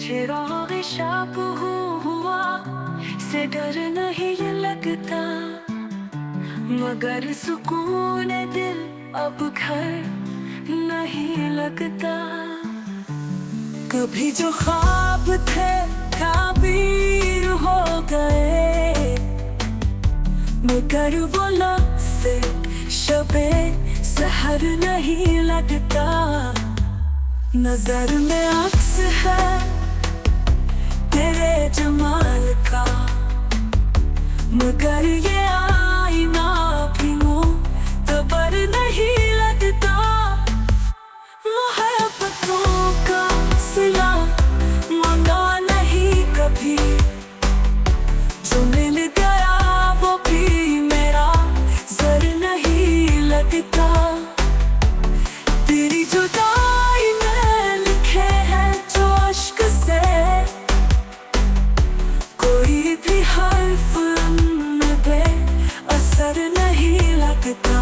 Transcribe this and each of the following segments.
चिराग शाप हुआ से डर नहीं लगता, मगर सुकून दिल अब घर नहीं लगता। कभी जो ख्वाब थे ताबीर हो गए, मगर वो लफ्ज़ शबे सहर नहीं लगता। नजर में अक्स है तेरे जमाल का, मगर ये आईना भी मोतबर नहीं लगता। मोहब्बतों का सिला मांगा नहीं कभी, जो मिल गया वो भी मेरा ज़र नहीं लगता। तेरी जुदाई में लिखे हैं जो अश्क से, कोई भी हर्फ में बेअसर नहीं लगता।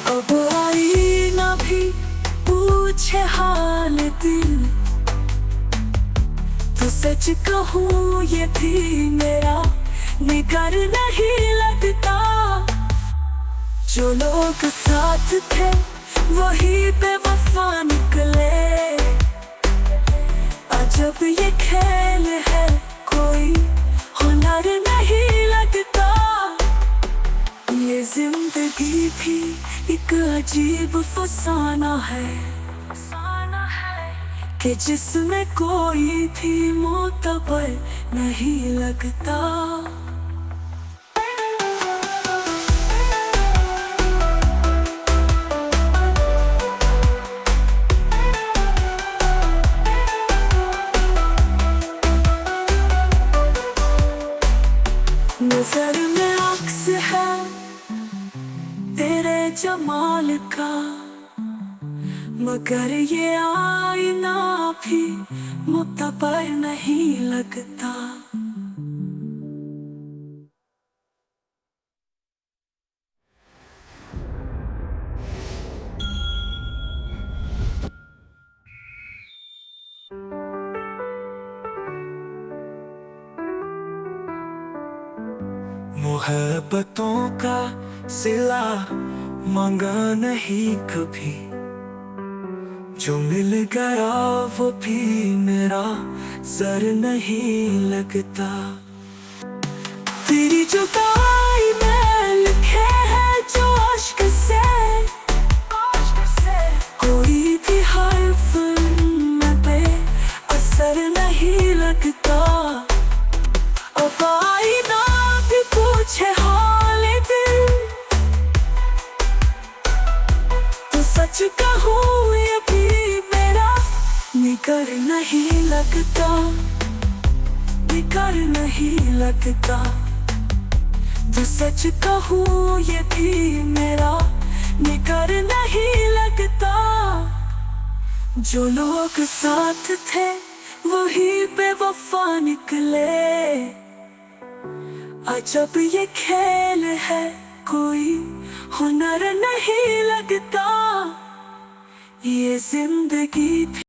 अब आईना भी पूछे हाल दिल, तो सच कहूँ ये भी मेरा निकर नहीं लगता। जो लोग साथ थे वही बेवफा निकले, अजब ये खेल है कोई हुनर नहीं लगता। ये जिंदगी भी एक अजीब फसाना है कि जिसमें कोई भी मोतबर नहीं लगता। नजर में अक्स है तेरे जमाल का, मगर ये आईना भी मुतबर नहीं लगता। मोहब्बतों का सिला मांगा नहीं कभी, जो मिल गया वो भी मेरा ज़र नहीं लगता। तेरी जुदाई में लिखे हैं जो अश्क से, कोई भी हर्फ में बेअसर नहीं लगता। अब आईना भी पूछे हाल दिल, तो सच कहूँ ये भी मेरा निकर नहीं लगता, निकर नहीं लगता। तो सच कहूँ ये भी मेरा निकर नहीं लगता। जो लोग साथ थे वही बेवफा निकले, अजब ये खेल है कोई हुनर नहीं लगता। ये जिंदगी